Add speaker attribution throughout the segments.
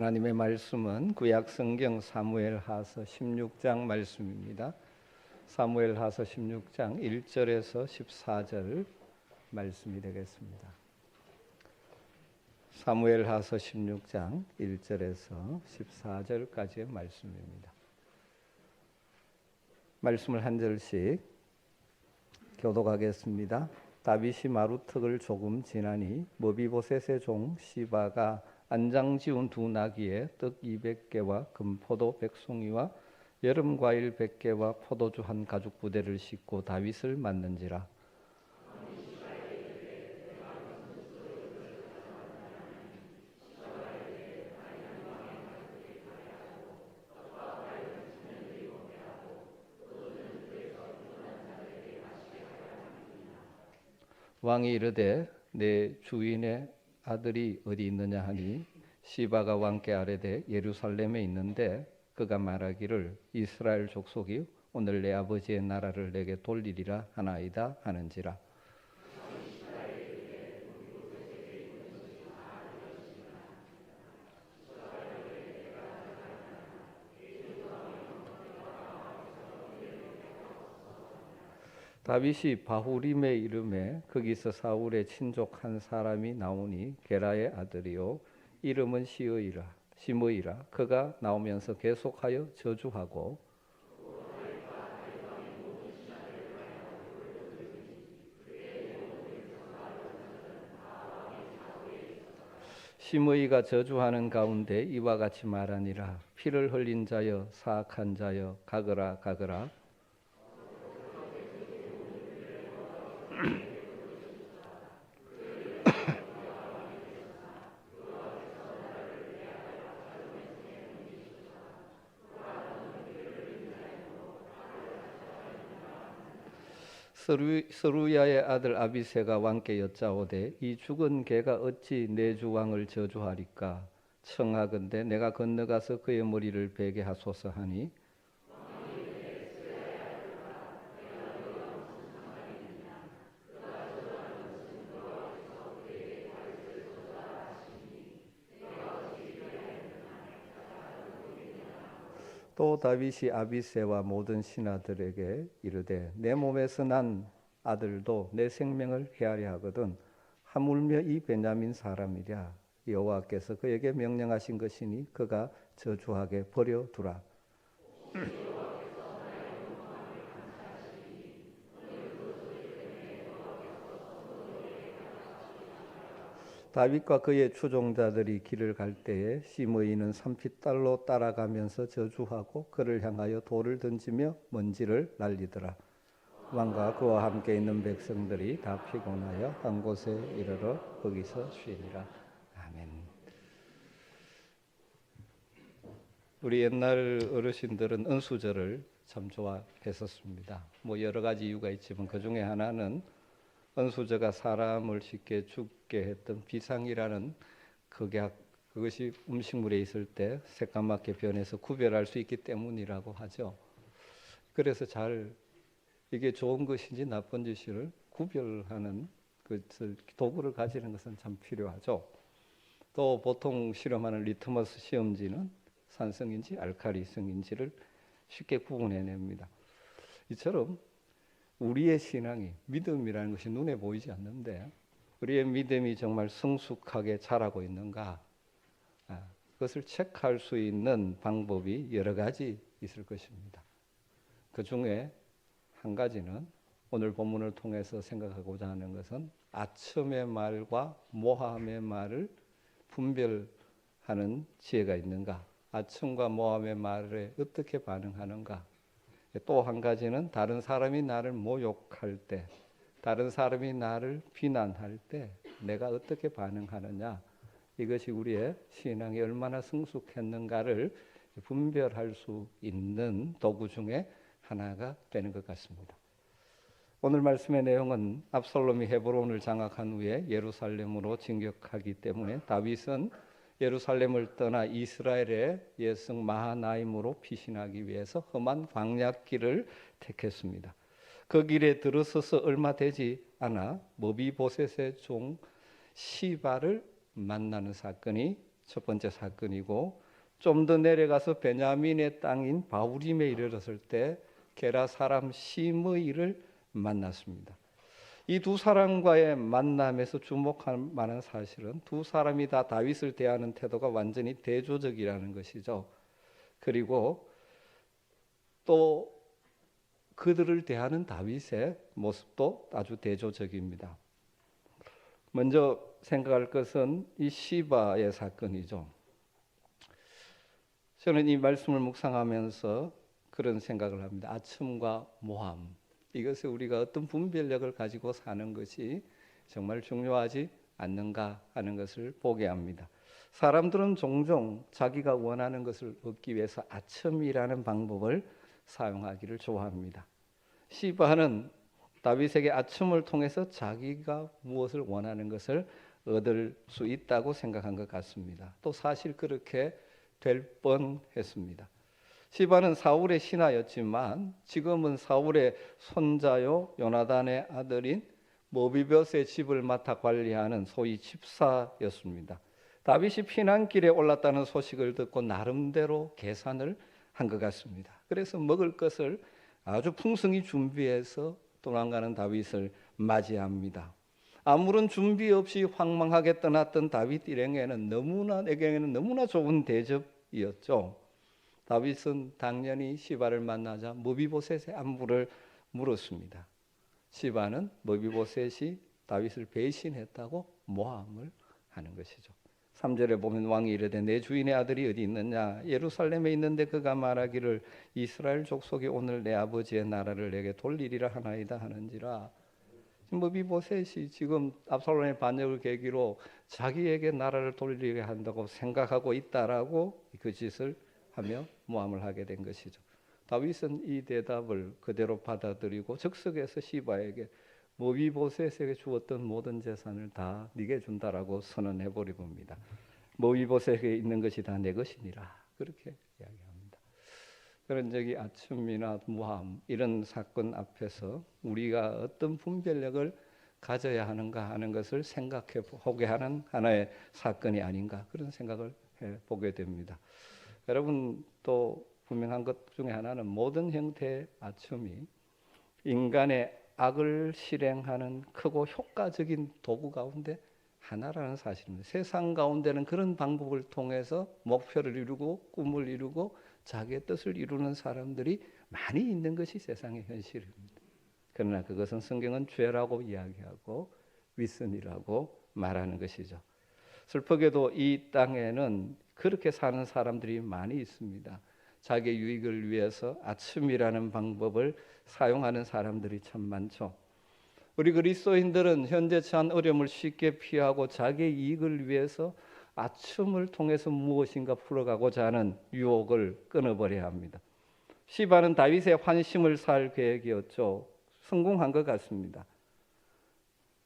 Speaker 1: 하나님의 말씀은 구약성경 사무엘하서 16장 말씀입니다. 사무엘하서 16장 1절에서 14절 말씀이 되겠습니다. 사무엘하서 16장 1절에서 14절까지의 말씀입니다. 말씀을 한 절씩 교독하겠습니다. 다윗이 마루턱을 조금 지나니 머비보셋의 종 시바가 안장 지운 두 나귀에 떡 200개와 금포도 100송이와 여름과일 100개와 포도주 한 가죽 부대를 싣고 다윗을 맞는지라. 왕이 이르되 내 주인의 아들이 어디 있느냐 하니 시바가 왕께 아뢰되 예루살렘에 있는데 그가 말하기를 이스라엘 족속이 오늘 내 아버지의 나라를 내게 돌리리라 하나이다 하는지라. 다윗이 바후림에 이름에 거기서 사울의 친족 한 사람이 나오니 게라의 아들이요 이름은 시므이라. 그가 나오면서 계속하여 저주하고 시므이가 저주하는 가운데 이와 같이 말하니라. 피를 흘린 자여 사악한 자여 가거라 가거라. 스루야의 아들 아비새가 왕께 여짜오되 이 죽은 개가 어찌 내 주 왕을 저주하리까? 청하건대 내가 건너가서 그의 머리를 베게 하소서 하니 또 다윗이 아비새와 모든 신하들에게 이르되 내 몸에서 난 아들도 내 생명을 해하려 하거든 하물며 이 베냐민 사람이랴. 여호와께서 그에게 명령하신 것이니 그가 저주하게 버려두라. 다윗과 그의 추종자들이 길을 갈 때에 시므이는 산깃딸로 따라가면서 저주하고 그를 향하여 돌을 던지며 먼지를 날리더라. 왕과 그와 함께 있는 백성들이 다 피곤하여 한 곳에 이르러 거기서 쉬니라. 아멘. 우리 옛날 어르신들은 은수절을 참 좋아했었습니다. 여러 가지 이유가 있지만 그 중에 하나는 은수저가 사람을 쉽게 죽게 했던 비상이라는 극약, 그것이 음식물에 있을 때 새까맣게 변해서 구별할 수 있기 때문이라고 하죠. 그래서 이게 좋은 것인지 나쁜 것인지를 구별하는 도구를 가지는 것은 참 필요하죠. 또 보통 실험하는 리트머스 시험지는 산성인지 알칼리성인지를 쉽게 구분해냅니다. 이처럼 우리의 신앙이, 믿음이라는 것이 눈에 보이지 않는데 우리의 믿음이 정말 성숙하게 자라고 있는가, 그것을 체크할 수 있는 방법이 여러 가지 있을 것입니다. 그 중에 한 가지는 오늘 본문을 통해서 생각하고자 하는 것은 아첨의 말과 모함의 말을 분별하는 지혜가 있는가, 아첨과 모함의 말에 어떻게 반응하는가. 또 한 가지는 다른 사람이 나를 모욕할 때, 다른 사람이 나를 비난할 때 내가 어떻게 반응하느냐, 이것이 우리의 신앙이 얼마나 성숙했는가를 분별할 수 있는 도구 중에 하나가 되는 것 같습니다. 오늘 말씀의 내용은 압살롬이 헤브론을 장악한 후에 예루살렘으로 진격하기 때문에 다윗은 예루살렘을 떠나 이스라엘의 예성 마하나임으로 피신하기 위해서 험한 광야길을 택했습니다. 그 길에 들어서서 얼마 되지 않아 머비보셋의 종 시바를 만나는 사건이 첫 번째 사건이고, 좀 더 내려가서 베냐민의 땅인 바후림에 이르렀을 때 게라 사람 시므이를 만났습니다. 이 두 사람과의 만남에서 주목할 만한 사실은 두 사람이 다 다윗을 대하는 태도가 완전히 대조적이라는 것이죠. 그리고 또 그들을 대하는 다윗의 모습도 아주 대조적입니다. 먼저 생각할 것은 이 시바의 사건이죠. 저는 이 말씀을 묵상하면서 그런 생각을 합니다. 아첨과 모함, 이것을 우리가 어떤 분별력을 가지고 사는 것이 정말 중요하지 않는가 하는 것을 보게 합니다. 사람들은 종종 자기가 원하는 것을 얻기 위해서 아첨이라는 방법을 사용하기를 좋아합니다. 시바는 다윗에게 아첨을 통해서 자기가 무엇을 원하는 것을 얻을 수 있다고 생각한 것 같습니다. 또 사실 그렇게 될 뻔했습니다. 시바는 사울의 신하였지만 지금은 사울의 손자요 요나단의 아들인 모비봇의 집을 맡아 관리하는 소위 집사였습니다. 다윗이 피난길에 올랐다는 소식을 듣고 나름대로 계산을 한 것 같습니다. 그래서 먹을 것을 아주 풍성히 준비해서 도망가는 다윗을 맞이합니다. 아무런 준비 없이 황망하게 떠났던 다윗 일행에게는 너무나 좋은 대접이었죠. 다윗은 당연히 시바를 만나자 모비보셋의 안부를 물었습니다. 시바는 모비보셋이 다윗을 배신했다고 모함을 하는 것이죠. 3절에 보면 왕이 이르되 내 주인의 아들이 어디 있느냐, 예루살렘에 있는데 그가 말하기를 이스라엘 족속이 오늘 내 아버지의 나라를 내게 돌리리라 하나이다 하는지라. 모비보셋이 지금 압살롬의 반역을 계기로 자기에게 나라를 돌리게 한다고 생각하고 있다라고 그 짓을 하며 모함을 하게 된 것이죠. 다윗은 이 대답을 그대로 받아들이고 즉석에서 시바에게 모비보셋에게 주었던 모든 재산을 다 네게 준다라고 선언해 버립니다. 모비보셋에게 있는 것이 다 내 것이니라, 그렇게 이야기합니다. 그런 적이 아첨이나 모함 이런 사건 앞에서 우리가 어떤 분별력을 가져야 하는가 하는 것을 생각해 보게 하는 하나의 사건이 아닌가, 그런 생각을 해 보게 됩니다. 여러분, 또 분명한 것 중에 하나는 모든 형태의 아첨이 인간의 악을 실행하는 크고 효과적인 도구 가운데 하나라는 사실입니다. 세상 가운데는 그런 방법을 통해서 목표를 이루고 꿈을 이루고 자기의 뜻을 이루는 사람들이 많이 있는 것이 세상의 현실입니다. 그러나 그것은 성경은 죄라고 이야기하고 위선이라고 말하는 것이죠. 슬프게도 이 땅에는 그렇게 사는 사람들이 많이 있습니다. 자기 유익을 위해서 아첨이라는 방법을 사용하는 사람들이 참 많죠. 우리 그리스도인들은 현재 처한 어려움을 쉽게 피하고 자기의 이익을 위해서 아첨을 통해서 무엇인가 풀어가고자 하는 유혹을 끊어버려야 합니다. 시바는 다윗의 환심을 살 계획이었죠. 성공한 것 같습니다.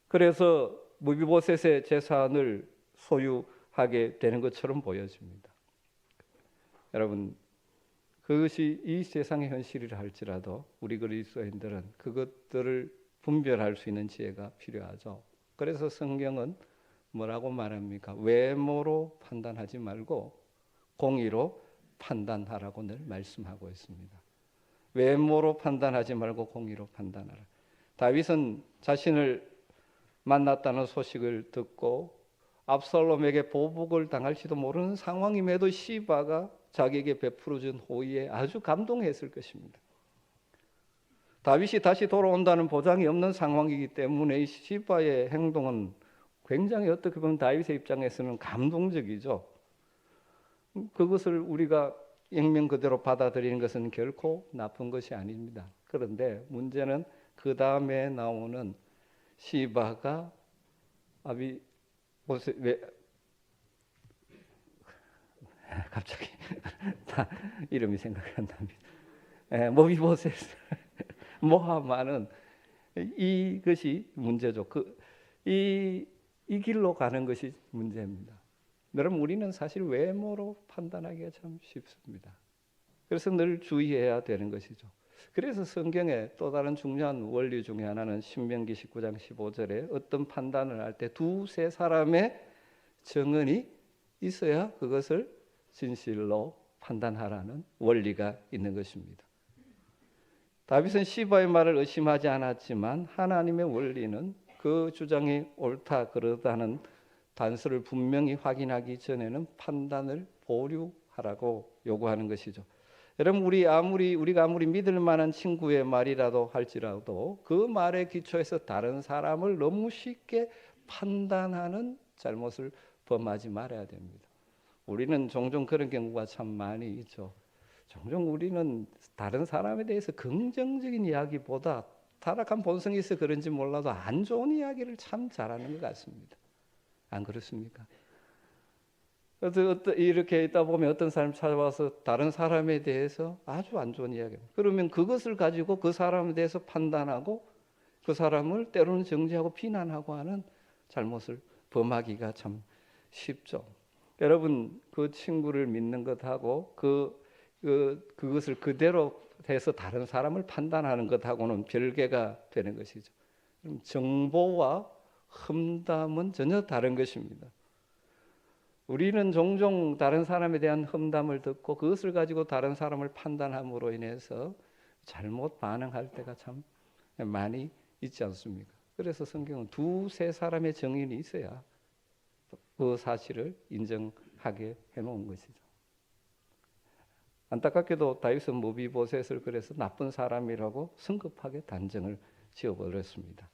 Speaker 1: 그래서 무비보셋의 재산을 소유하게 되는 것처럼 보여집니다. 여러분, 그것이 이 세상의 현실이라 할지라도 우리 그리스도인들은 그것들을 분별할 수 있는 지혜가 필요하죠. 그래서 성경은 뭐라고 말합니까? 외모로 판단하지 말고 공의로 판단하라고 늘 말씀하고 있습니다. 외모로 판단하지 말고 공의로 판단하라. 다윗은 자신을 만났다는 소식을 듣고 압살롬에게 보복을 당할지도 모르는 상황임에도 시바가 자기에게 베풀어준 호의에 아주 감동했을 것입니다. 다윗이 다시 돌아온다는 보장이 없는 상황이기 때문에 이 시바의 행동은 굉장히 어떻게 보면 다윗의 입장에서는 감동적이죠. 그것을 우리가 액면 그대로 받아들이는 것은 결코 나쁜 것이 아닙니다. 그런데 문제는 그 다음에 나오는 시바가 갑자기 이름이 생각이 안 납니다. 모비보셋 모함하는 이것이 문제죠. 이 길로 가는 것이 문제입니다. 여러분, 우리는 사실 외모로 판단하기가 참 쉽습니다. 그래서 늘 주의해야 되는 것이죠. 그래서 성경의 또 다른 중요한 원리 중에 하나는 신명기 19장 15절에 어떤 판단을 할 때 두세 사람의 증언이 있어야 그것을 진실로 판단하라는 원리가 있는 것입니다. 다윗은 시바의 말을 의심하지 않았지만 하나님의 원리는 그 주장이 옳다 그러다는 단서를 분명히 확인하기 전에는 판단을 보류하라고 요구하는 것이죠. 여러분, 우리가 아무리 믿을 만한 친구의 말이라도 할지라도 그 말에 기초해서 다른 사람을 너무 쉽게 판단하는 잘못을 범하지 말아야 됩니다. 우리는 종종 그런 경우가 참 많이 있죠. 종종 우리는 다른 사람에 대해서 긍정적인 이야기보다 타락한 본성이 있어 그런지 몰라도 안 좋은 이야기를 참 잘하는 것 같습니다. 안 그렇습니까? 이렇게 있다 보면 어떤 사람 찾아와서 다른 사람에 대해서 아주 안 좋은 이야기, 그러면 그것을 가지고 그 사람에 대해서 판단하고 그 사람을 때로는 정죄하고 비난하고 하는 잘못을 범하기가 참 쉽죠. 여러분, 그 친구를 믿는 것하고 그것을 그대로 해서 다른 사람을 판단하는 것하고는 별개가 되는 것이죠. 정보와 험담은 전혀 다른 것입니다. 우리는 종종 다른 사람에 대한 험담을 듣고 그것을 가지고 다른 사람을 판단함으로 인해서 잘못 반응할 때가 참 많이 있지 않습니까? 그래서 성경은 두세 사람의 증인이 있어야 그 사실을 인정하게 해놓은 것이죠. 안타깝게도 다윗은 무비보셋을 그래서 나쁜 사람이라고 성급하게 단정을 지어버렸습니다.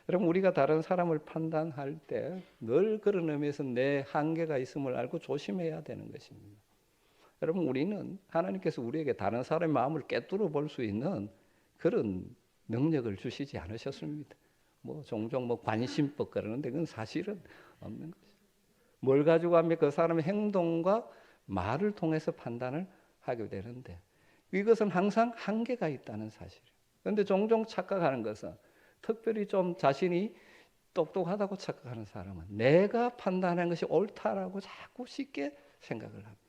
Speaker 1: 여러분, 우리가 다른 사람을 판단할 때 늘 그런 의미에서 내 한계가 있음을 알고 조심해야 되는 것입니다. 여러분, 우리는 하나님께서 우리에게 다른 사람의 마음을 꿰뚫어 볼 수 있는 그런 능력을 주시지 않으셨습니다. 종종 관심법 그러는데 그건 사실은 없는 것이죠. 뭘 가지고 하면 그 사람의 행동과 말을 통해서 판단을 하게 되는데 이것은 항상 한계가 있다는 사실이에요. 그런데 종종 착각하는 것은, 특별히 좀 자신이 똑똑하다고 착각하는 사람은 내가 판단하는 것이 옳다라고 자꾸 쉽게 생각을 합니다.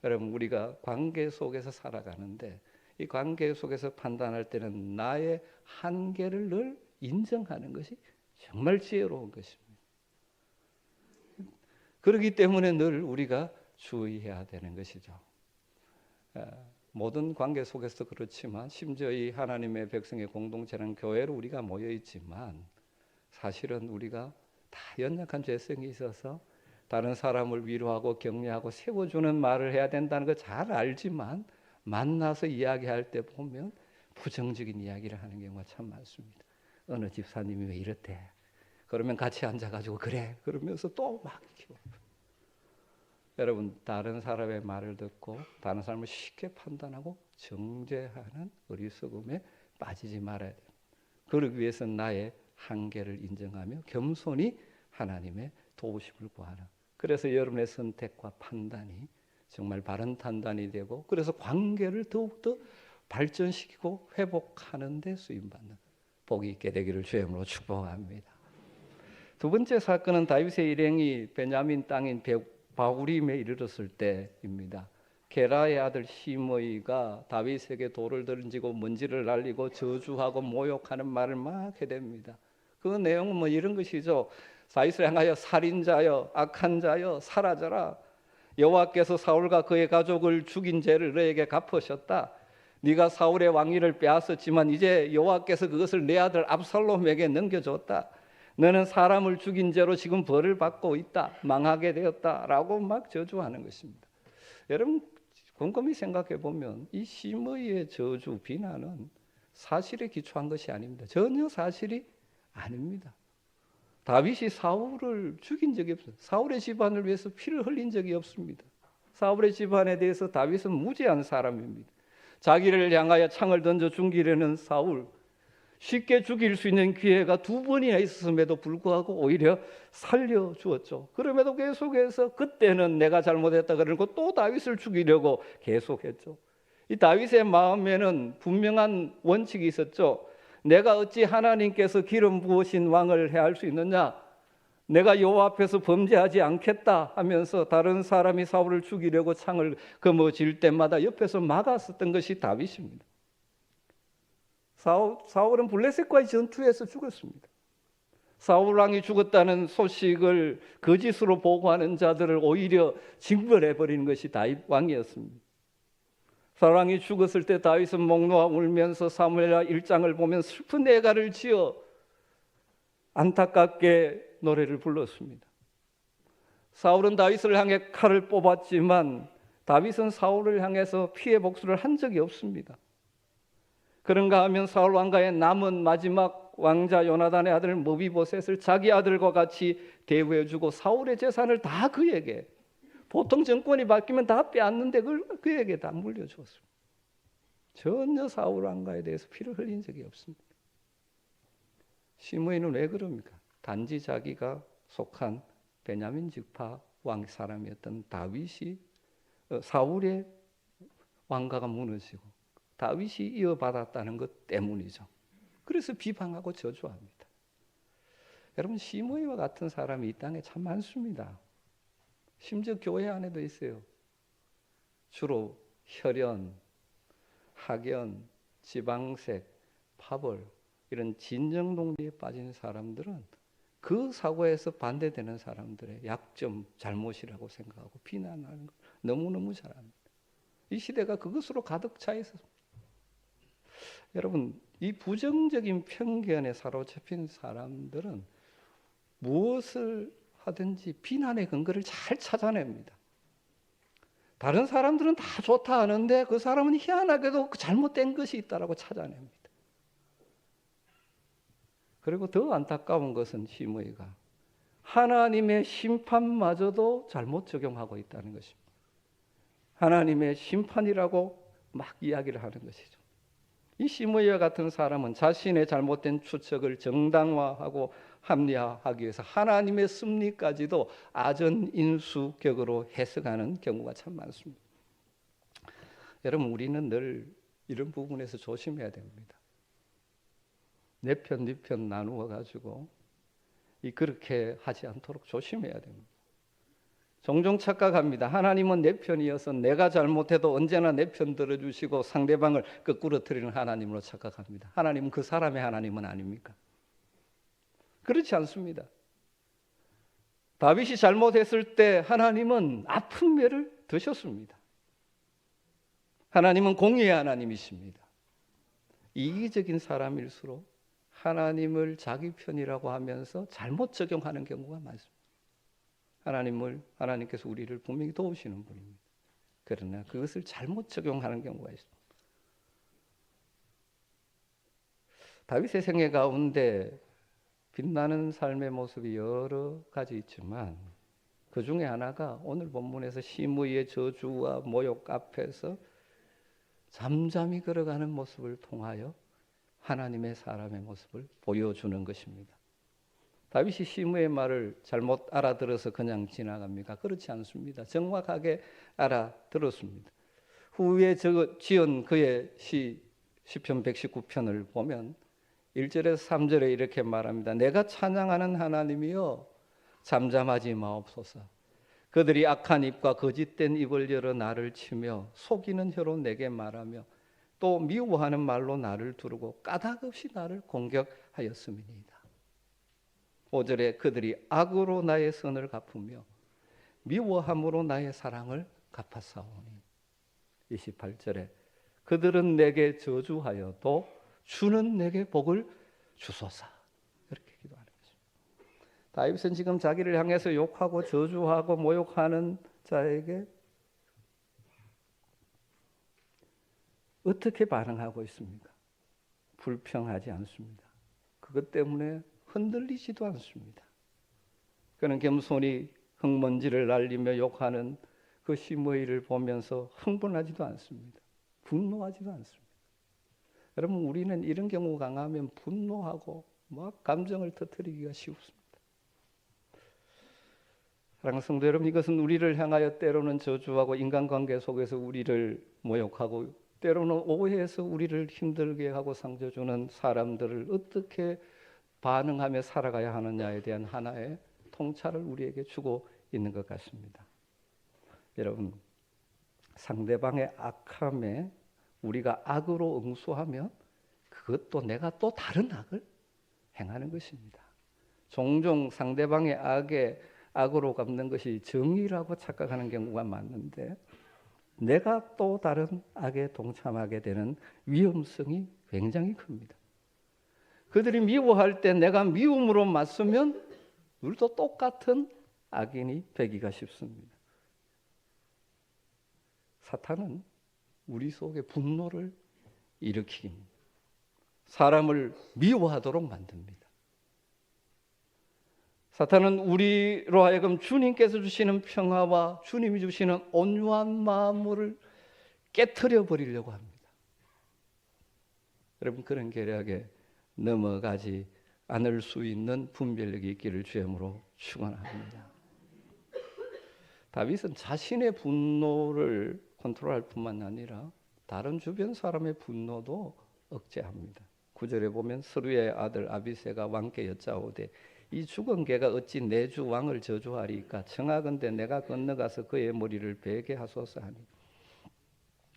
Speaker 1: 여러분, 우리가 관계 속에서 살아가는데 이 관계 속에서 판단할 때는 나의 한계를 늘 인정하는 것이 정말 지혜로운 것입니다. 그렇기 때문에 늘 우리가 주의해야 되는 것이죠. 모든 관계 속에서 그렇지만 심지어 이 하나님의 백성의 공동체라는 교회로 우리가 모여 있지만 사실은 우리가 다 연약한 죄성이 있어서 다른 사람을 위로하고 격려하고 세워주는 말을 해야 된다는 걸 잘 알지만 만나서 이야기할 때 보면 부정적인 이야기를 하는 경우가 참 많습니다. 어느 집사님이 왜 이렇대? 그러면 같이 앉아가지고 그래? 그러면서 또 막 키워. 여러분, 다른 사람의 말을 듣고 다른 사람을 쉽게 판단하고 정죄하는 어리석음에 빠지지 말아야 돼요. 그러기 위해서는 나의 한계를 인정하며 겸손히 하나님의 도우심을 구하라. 그래서 여러분의 선택과 판단이 정말 바른 판단이 되고, 그래서 관계를 더욱더 발전시키고 회복하는 데 쓰임받는 복이 있게 되기를 주의 이름으로 축복합니다. 두 번째 사건은 다윗의 일행이 베냐민 땅인 바후림에 이르렀을 때입니다. 게라의 아들 시므이가 다윗에게 돌을 던지고 먼지를 날리고 저주하고 모욕하는 말을 막 해댑니다. 그 내용은 이런 것이죠. 다윗을 향하여 살인자여, 악한 자여, 사라져라. 여호와께서 사울과 그의 가족을 죽인 죄를 너에게 갚으셨다. 네가 사울의 왕위를 빼앗았지만 이제 여호와께서 그것을 내 아들 압살롬에게 넘겨줬다. 너는 사람을 죽인 죄로 지금 벌을 받고 있다. 망하게 되었다라고 막 저주하는 것입니다. 여러분, 곰곰이 생각해 보면 이 시므이의 저주 비난은 사실에 기초한 것이 아닙니다. 전혀 사실이 아닙니다. 다윗이 사울을 죽인 적이 없어요. 사울의 집안을 위해서 피를 흘린 적이 없습니다. 사울의 집안에 대해서 다윗은 무죄한 사람입니다. 자기를 향하여 창을 던져 죽이려는 사울, 쉽게 죽일 수 있는 기회가 두 번이나 있었음에도 불구하고 오히려 살려주었죠. 그럼에도 계속해서 그때는 내가 잘못했다 그러고 또 다윗을 죽이려고 계속했죠. 이 다윗의 마음에는 분명한 원칙이 있었죠. 내가 어찌 하나님께서 기름 부으신 왕을 해할 수 있느냐? 내가 여호와 앞에서 범죄하지 않겠다 하면서 다른 사람이 사울을 죽이려고 창을 거머쥘 때마다 옆에서 막았었던 것이 다윗입니다. 사울은 블레셋과의 전투에서 죽었습니다. 사울 왕이 죽었다는 소식을 거짓으로 보고하는 자들을 오히려 징벌해 버리는 것이 다윗 왕이었습니다. 사울 왕이 죽었을 때 다윗은 목 놓아 울면서 사무엘하 1장을 보면 슬픈 애가를 지어 안타깝게 노래를 불렀습니다. 사울은 다윗을 향해 칼을 뽑았지만 다윗은 사울을 향해서 피해 복수를 한 적이 없습니다. 그런가 하면 사울 왕가의 남은 마지막 왕자 요나단의 아들 무비보셋을 자기 아들과 같이 대우해주고 사울의 재산을 다 그에게, 보통 정권이 바뀌면 다 빼앗는데 그에게 다 물려주었습니다. 전혀 사울 왕가에 대해서 피를 흘린 적이 없습니다. 시므이는 왜 그럽니까? 단지 자기가 속한 베냐민 지파 왕 사람이었던 다윗이, 사울의 왕가가 무너지고 다윗이 이어받았다는 것 때문이죠. 그래서 비방하고 저주합니다. 여러분, 시므이와 같은 사람이 이 땅에 참 많습니다. 심지어 교회 안에도 있어요. 주로 혈연, 학연, 지방색, 파벌, 이런 진정 논리에 빠진 사람들은 그 사고에서 반대되는 사람들의 약점, 잘못이라고 생각하고 비난하는 걸 너무너무 잘합니다. 이 시대가 그것으로 가득 차 있었습니다. 여러분, 이 부정적인 편견에 사로잡힌 사람들은 무엇을 하든지 비난의 근거를 잘 찾아냅니다. 다른 사람들은 다 좋다 하는데 그 사람은 희한하게도 잘못된 것이 있다라고 찾아냅니다. 그리고 더 안타까운 것은 시므이가 하나님의 심판마저도 잘못 적용하고 있다는 것입니다. 하나님의 심판이라고 막 이야기를 하는 것이죠. 이 시므이와 같은 사람은 자신의 잘못된 추측을 정당화하고 합리화하기 위해서 하나님의 섭리까지도 아전인수격으로 해석하는 경우가 참 많습니다. 여러분, 우리는 늘 이런 부분에서 조심해야 됩니다. 내 편, 네 편 나누어 가지고 그렇게 하지 않도록 조심해야 됩니다. 종종 착각합니다. 하나님은 내 편이어서 내가 잘못해도 언제나 내 편 들어주시고 상대방을 거꾸로 틀리는 하나님으로 착각합니다. 하나님은 그 사람의 하나님은 아닙니까? 그렇지 않습니다. 다윗이 잘못했을 때 하나님은 아픈 매를 드셨습니다. 하나님은 공의의 하나님이십니다. 이기적인 사람일수록 하나님을 자기 편이라고 하면서 잘못 적용하는 경우가 많습니다. 하나님께서 우리를 분명히 도우시는 분입니다. 그러나 그것을 잘못 적용하는 경우가 있습니다. 다윗의 생애 가운데 빛나는 삶의 모습이 여러 가지 있지만 그 중에 하나가 오늘 본문에서 시므이의 저주와 모욕 앞에서 잠잠히 걸어가는 모습을 통하여 하나님의 사람의 모습을 보여주는 것입니다. 다윗이 시므이의 말을 잘못 알아들어서 그냥 지나갑니까? 그렇지 않습니다. 정확하게 알아들었습니다. 후에 지은 그의 시편 119편을 보면 1절에서 3절에 이렇게 말합니다. 내가 찬양하는 하나님이여 잠잠하지 마옵소서. 그들이 악한 입과 거짓된 입을 열어 나를 치며 속이는 혀로 내게 말하며 또 미워하는 말로 나를 두르고 까닭없이 나를 공격하였음이니이다. 5절에 그들이 악으로 나의 선을 갚으며 미워함으로 나의 사랑을 갚았사오니. 28절에 그들은 내게 저주하여도 주는 내게 복을 주소서. 이렇게 기도하는 것입니다. 다윗은 지금 자기를 향해서 욕하고 저주하고 모욕하는 자에게 어떻게 반응하고 있습니까? 불평하지 않습니다. 그것 때문에 흔들리지도 않습니다. 그는 겸손히 흙먼지를 날리며 욕하는 그 시므이를 보면서 흥분하지도 않습니다. 분노하지도 않습니다. 여러분, 우리는 이런 경우 강하면 분노하고 막 감정을 터뜨리기가 쉽습니다. 사랑하는 성도 여러분, 이것은 우리를 향하여 때로는 저주하고 인간관계 속에서 우리를 모욕하고 때로는 오해해서 우리를 힘들게 하고 상처 주는 사람들을 어떻게 반응하며 살아가야 하느냐에 대한 하나의 통찰을 우리에게 주고 있는 것 같습니다. 여러분, 상대방의 악함에 우리가 악으로 응수하면 그것도 내가 또 다른 악을 행하는 것입니다. 종종 상대방의 악으로 갚는 것이 정의라고 착각하는 경우가 많은데 내가 또 다른 악에 동참하게 되는 위험성이 굉장히 큽니다. 그들이 미워할 때 내가 미움으로 맞서면 우리도 똑같은 악인이 되기가 쉽습니다. 사탄은 우리 속에 분노를 일으킵니다. 사람을 미워하도록 만듭니다. 사탄은 우리로 하여금 주님께서 주시는 평화와 주님이 주시는 온유한 마음을 깨트려 버리려고 합니다. 여러분, 그런 계략에 넘어가지 않을 수 있는 분별력이 있기를 주님으로 축원합니다. 다윗은 자신의 분노를 컨트롤할 뿐만 아니라 다른 주변 사람의 분노도 억제합니다. 9절에 보면 스루야의 아들 아비새가 왕께 여짜오되 이 죽은 개가 어찌 내 주 왕을 저주하리까? 청하건대 내가 건너가서 그의 머리를 베게 하소서 하니.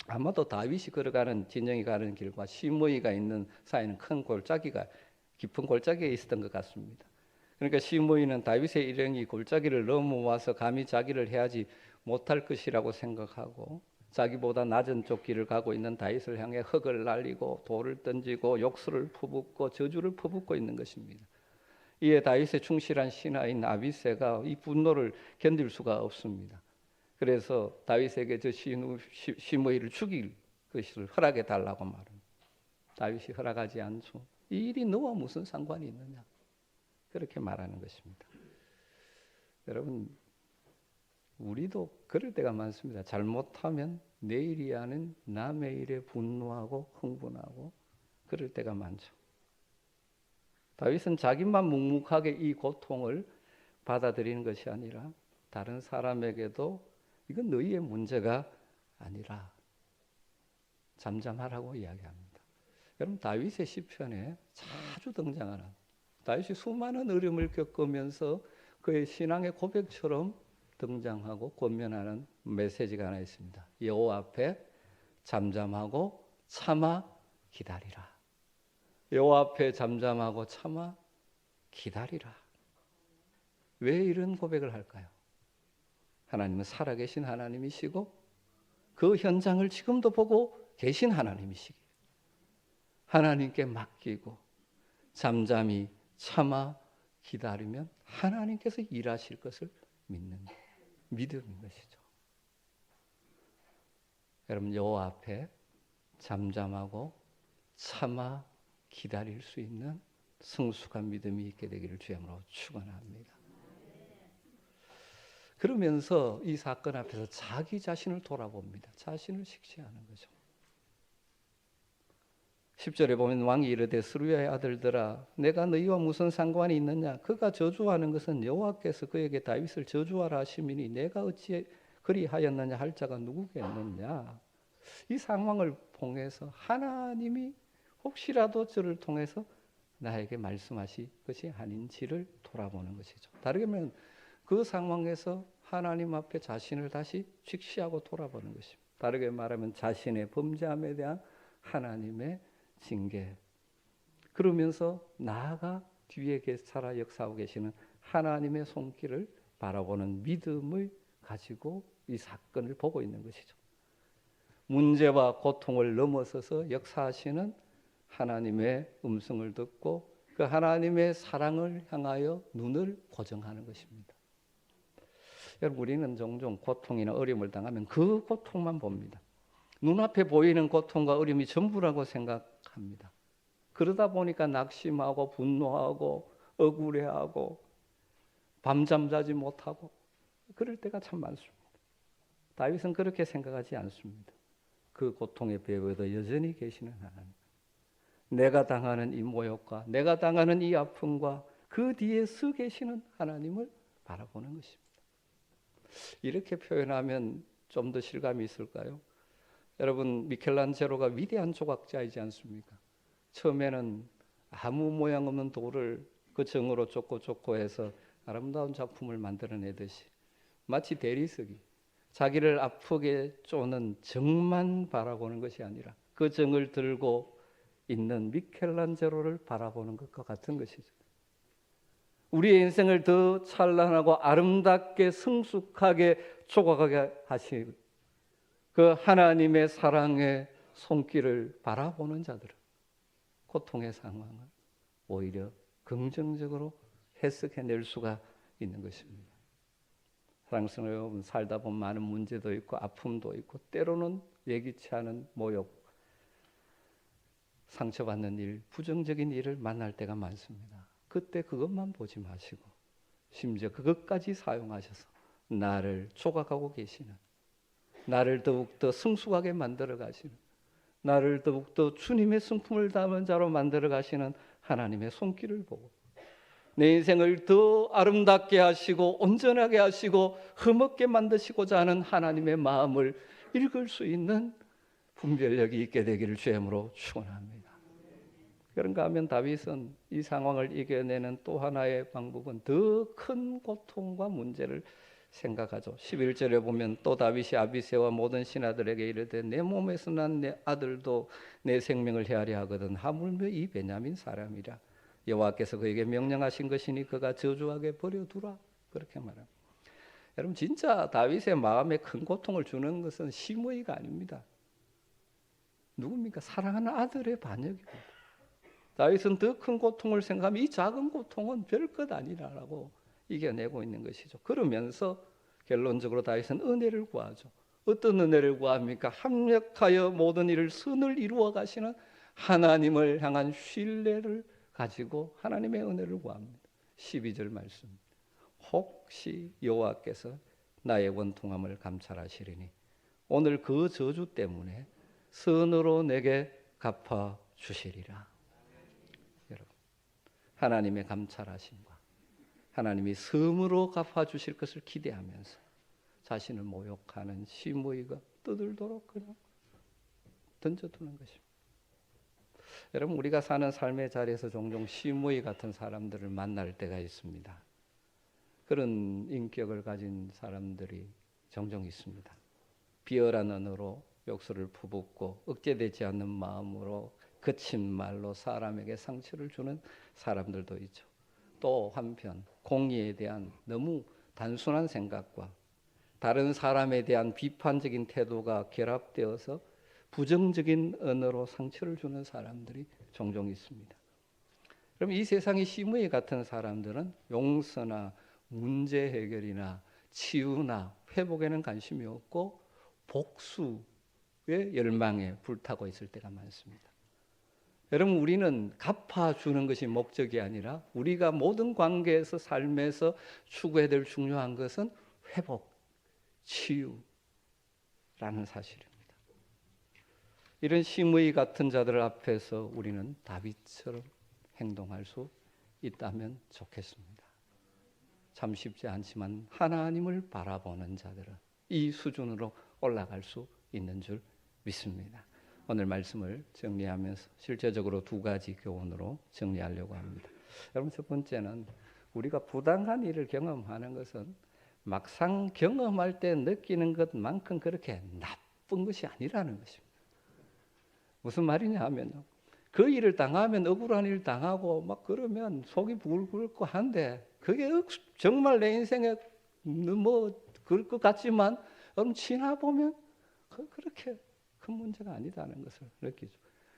Speaker 1: 아마도 다윗이 걸어가는 진영이 가는 길과 시므이가 있는 사이는 큰 골짜기가 깊은 골짜기에 있었던 것 같습니다. 그러니까 시므이는 다윗의 일행이 골짜기를 넘어와서 감히 자기를 해하지 못할 것이라고 생각하고 자기보다 낮은 쪽 길을 가고 있는 다윗을 향해 흙을 날리고 돌을 던지고 욕설을 퍼붓고 저주를 퍼붓고 있는 것입니다. 이에 다윗의 충실한 신하인 아비새가 이 분노를 견딜 수가 없습니다. 그래서 다윗에게 저 시므이를 죽일 것을 허락해 달라고 말합니다. 다윗이 허락하지 않죠. 이 일이 너와 무슨 상관이 있느냐, 그렇게 말하는 것입니다. 여러분, 우리도 그럴 때가 많습니다. 잘못하면 내일이 아닌 남의 일에 분노하고 흥분하고 그럴 때가 많죠. 다윗은 자기만 묵묵하게 이 고통을 받아들이는 것이 아니라 다른 사람에게도 이건 너희의 문제가 아니라 잠잠하라고 이야기합니다. 여러분, 다윗의 시편에 자주 등장하는, 다윗이 수많은 어려움을 겪으면서 그의 신앙의 고백처럼 등장하고 권면하는 메시지가 하나 있습니다. 여호와 앞에 잠잠하고 참아 기다리라. 여호와 앞에 잠잠하고 참아 기다리라. 왜 이런 고백을 할까요? 하나님은 살아계신 하나님이시고 그 현장을 지금도 보고 계신 하나님이시기에 하나님께 맡기고 잠잠히 참아 기다리면 하나님께서 일하실 것을 믿는 믿음인 것이죠. 여러분, 여호와 앞에 잠잠하고 참아 기다릴 수 있는 성숙한 믿음이 있게 되기를 주님으로 축원합니다. 그러면서 이 사건 앞에서 자기 자신을 돌아봅니다. 자신을 식시하는 거죠. 10절에 보면 왕이 이르되 스루야의 아들들아 내가 너희와 무슨 상관이 있느냐? 그가 저주하는 것은 여호와께서 그에게 다윗을 저주하라 하심이니 내가 어찌 그리하였느냐 할 자가 누구겠느냐? 이 상황을 통해서 하나님이 혹시라도 저를 통해서 나에게 말씀하실 것이 아닌지를 돌아보는 것이죠. 다르게 말하면 그 상황에서 하나님 앞에 자신을 다시 직시하고 돌아보는 것입니다. 다르게 말하면 자신의 범죄함에 대한 하나님의 징계, 그러면서 나아가 뒤에 살아 역사하고 계시는 하나님의 손길을 바라보는 믿음을 가지고 이 사건을 보고 있는 것이죠. 문제와 고통을 넘어서서 역사하시는 하나님의 음성을 듣고 그 하나님의 사랑을 향하여 눈을 고정하는 것입니다. 여러분, 우리는 종종 고통이나 어려움을 당하면 그 고통만 봅니다. 눈앞에 보이는 고통과 어려움이 전부라고 생각합니다. 그러다 보니까 낙심하고 분노하고 억울해하고 밤잠 자지 못하고 그럴 때가 참 많습니다. 다윗은 그렇게 생각하지 않습니다. 그 고통의 배후에도 여전히 계시는 하나님, 내가 당하는 이 모욕과 내가 당하는 이 아픔과 그 뒤에 서 계시는 하나님을 바라보는 것입니다. 이렇게 표현하면 좀 더 실감이 있을까요? 여러분, 미켈란젤로가 위대한 조각자이지 않습니까? 처음에는 아무 모양 없는 돌을 그 정으로 쫓고 해서 아름다운 작품을 만들어내듯이 마치 대리석이 자기를 아프게 쪼는 정만 바라보는 것이 아니라 그 정을 들고 있는 미켈란젤로를 바라보는 것과 같은 것이죠. 우리의 인생을 더 찬란하고 아름답게 성숙하게 조각하게 하시 그 하나님의 사랑의 손길을 바라보는 자들은 고통의 상황을 오히려 긍정적으로 해석해낼 수가 있는 것입니다. 사랑스러운 여러분, 살다 보면 많은 문제도 있고 아픔도 있고 때로는 예기치 않은 모욕, 상처받는 일, 부정적인 일을 만날 때가 많습니다. 그때 그것만 보지 마시고 심지어 그것까지 사용하셔서 나를 조각하고 계시는, 나를 더욱더 성숙하게 만들어 가시는, 나를 더욱더 주님의 성품을 담은 자로 만들어 가시는 하나님의 손길을 보고 내 인생을 더 아름답게 하시고 온전하게 하시고 흠없게 만드시고자 하는 하나님의 마음을 읽을 수 있는 분별력이 있게 되기를 주님으로 축원합니다. 그런가 하면 다윗은 이 상황을 이겨내는 또 하나의 방법은 더 큰 고통과 문제를 생각하죠. 11절에 보면 또 다윗이 아비새와 모든 신하들에게 이르되 내 몸에서 난 내 아들도 내 생명을 헤아려 하거든 하물며 이 베냐민 사람이라. 여호와께서 그에게 명령하신 것이니 그가 저주하게 버려두라. 그렇게 말합니다. 여러분, 진짜 다윗의 마음에 큰 고통을 주는 것은 시므이가 아닙니다. 누굽니까? 사랑하는 아들의 반역이고, 다윗은 더 큰 고통을 생각하면 이 작은 고통은 별것 아니라고 이겨내고 있는 것이죠. 그러면서 결론적으로 다윗은 은혜를 구하죠. 어떤 은혜를 구합니까? 합력하여 모든 일을 선을 이루어 가시는 하나님을 향한 신뢰를 가지고 하나님의 은혜를 구합니다. 12절 말씀. 혹시 여호와께서 나의 원통함을 감찰하시리니 오늘 그 저주 때문에 선으로 내게 갚아 주시리라. 여러분, 하나님의 감찰하심과 하나님이 선으로 갚아 주실 것을 기대하면서 자신을 모욕하는 시므이가 떠들도록 그냥 던져두는 것입니다. 여러분, 우리가 사는 삶의 자리에서 종종 시므이 같은 사람들을 만날 때가 있습니다. 그런 인격을 가진 사람들이 종종 있습니다. 비열한 언어로 욕설을 퍼붓고 억제되지 않는 마음으로 거친 말로 사람에게 상처를 주는 사람들도 있죠. 또 한편 공의에 대한 너무 단순한 생각과 다른 사람에 대한 비판적인 태도가 결합되어서 부정적인 언어로 상처를 주는 사람들이 종종 있습니다. 그럼 이 세상의 시므이 같은 사람들은 용서나 문제 해결이나 치유나 회복에는 관심이 없고 복수의 열망에 불타고 있을 때가 많습니다. 여러분, 우리는 갚아주는 것이 목적이 아니라 우리가 모든 관계에서 삶에서 추구해야 될 중요한 것은 회복, 치유라는 사실입니다. 이런 시므이 같은 자들 앞에서 우리는 다윗처럼 행동할 수 있다면 좋겠습니다. 참 쉽지 않지만 하나님을 바라보는 자들은 이 수준으로 올라갈 수 있는 줄 믿습니다. 오늘 말씀을 정리하면서 실제적으로 두 가지 교훈으로 정리하려고 합니다. 여러분, 첫 번째는 우리가 부당한 일을 경험하는 것은 막상 경험할 때 느끼는 것만큼 그렇게 나쁜 것이 아니라는 것입니다. 무슨 말이냐 하면요, 그 일을 당하면 억울한 일 당하고 막 그러면 속이 부글부글 한데 그게 정말 내 인생에 뭐 그럴 것 같지만 지나보면 그렇게 큰 문제가 아니다는 것을 느끼죠.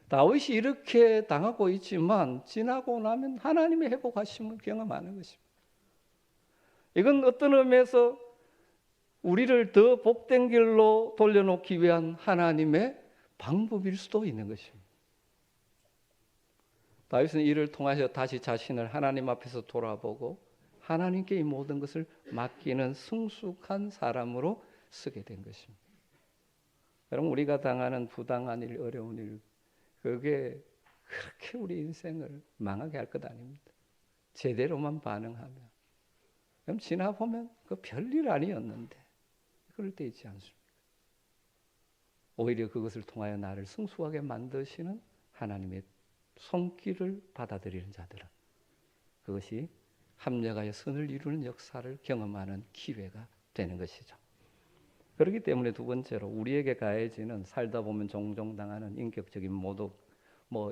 Speaker 1: 다윗이 이렇게 당하고 있지만 지나고 나면 하나님의 회복하심을 경험하는 것입니다. 이건 어떤 의미에서 우리를 더 복된 길로 돌려놓기 위한 하나님의 방법일 수도 있는 것입니다. 다윗은 이를 통하여 다시 자신을 하나님 앞에서 돌아보고 하나님께 이 모든 것을 맡기는 성숙한 사람으로 쓰게 된 것입니다. 여러분, 우리가 당하는 부당한 일, 어려운 일, 그게 그렇게 우리 인생을 망하게 할 것 아닙니다. 제대로만 반응하면. 그럼 지나보면 그 별일 아니었는데 그럴 때 있지 않습니까? 오히려 그것을 통하여 나를 성숙하게 만드시는 하나님의 손길을 받아들이는 자들은 그것이 합력하여 선을 이루는 역사를 경험하는 기회가 되는 것이죠. 그렇기 때문에 두 번째로 우리에게 가해지는 살다 보면 종종 당하는 인격적인 모독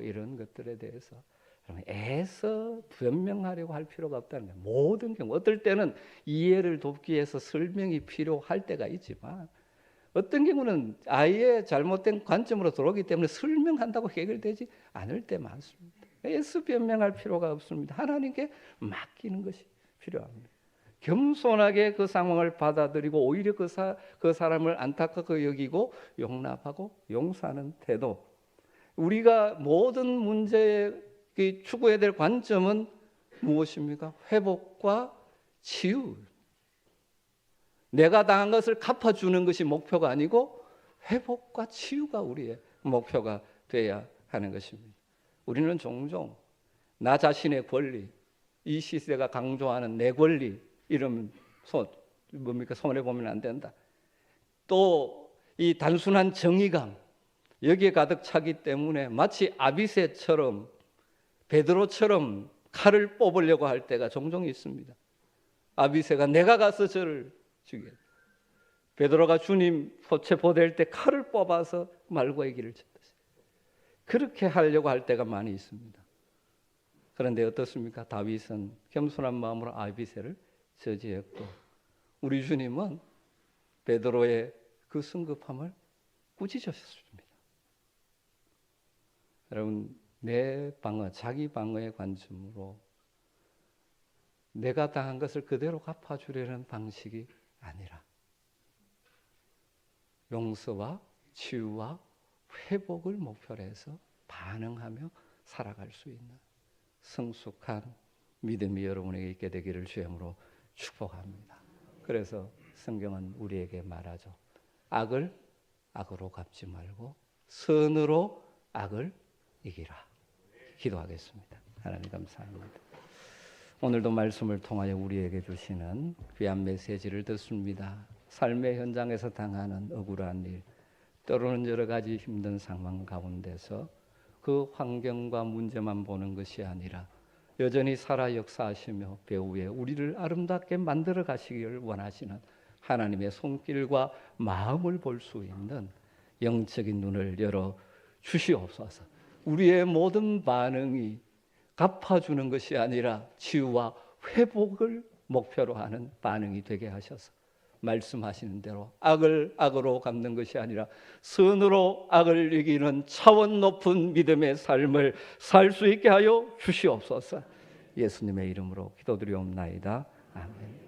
Speaker 1: 이런 것들에 대해서 그러면 애써 변명하려고 할 필요가 없다는 거예요. 모든 경우 어떨 때는 이해를 돕기 위해서 설명이 필요할 때가 있지만 어떤 경우는 아예 잘못된 관점으로 들어오기 때문에 설명한다고 해결되지 않을 때 많습니다. 애써 변명할 필요가 없습니다. 하나님께 맡기는 것이 필요합니다. 겸손하게 그 상황을 받아들이고 오히려 그 사람을 안타깝게 여기고 용납하고 용서하는 태도. 우리가 모든 문제에 추구해야 될 관점은 무엇입니까? 회복과 치유. 내가 당한 것을 갚아주는 것이 목표가 아니고 회복과 치유가 우리의 목표가 되어야 하는 것입니다. 우리는 종종 나 자신의 권리, 이 시대가 강조하는 내 권리, 이러면 손해보면 안 된다. 또 이 단순한 정의감, 여기에 가득 차기 때문에 마치 아비새처럼 베드로처럼 칼을 뽑으려고 할 때가 종종 있습니다. 아비새가 내가 가서 저를 죽이겠다. 베드로가 주님 체포될 때 칼을 뽑아서 말고의 길을 쳤듯이 그렇게 하려고 할 때가 많이 있습니다. 그런데 어떻습니까? 다윗은 겸손한 마음으로 아비새를 저지했고 우리 주님은 베드로의 그 성급함을 꾸짖으셨습니다. 여러분, 내 방어, 자기 방어의 관점으로 내가 당한 것을 그대로 갚아주려는 방식이 아니라 용서와 치유와 회복을 목표로 해서 반응하며 살아갈 수 있는 성숙한 믿음이 여러분에게 있게 되기를 주님으로 축복합니다. 그래서 성경은 우리에게 말하죠. 악을 악으로 갚지 말고 선으로 악을 이기라. 기도하겠습니다. 하나님 감사합니다. 오늘도 말씀을 통하여 우리에게 주시는 귀한 메시지를 듣습니다. 삶의 현장에서 당하는 억울한 일, 때로는 여러 가지 힘든 상황 가운데서 그 환경과 문제만 보는 것이 아니라 여전히 살아 역사하시며 배후에 우리를 아름답게 만들어 가시기를 원하시는 하나님의 손길과 마음을 볼 수 있는 영적인 눈을 열어 주시옵소서. 우리의 모든 반응이 갚아주는 것이 아니라 치유와 회복을 목표로 하는 반응이 되게 하셔서 말씀하시는 대로 악을 악으로 갚는 것이 아니라 선으로 악을 이기는 차원 높은 믿음의 삶을 살 수 있게 하여 주시옵소서. 예수님의 이름으로 기도드리옵나이다. 아멘.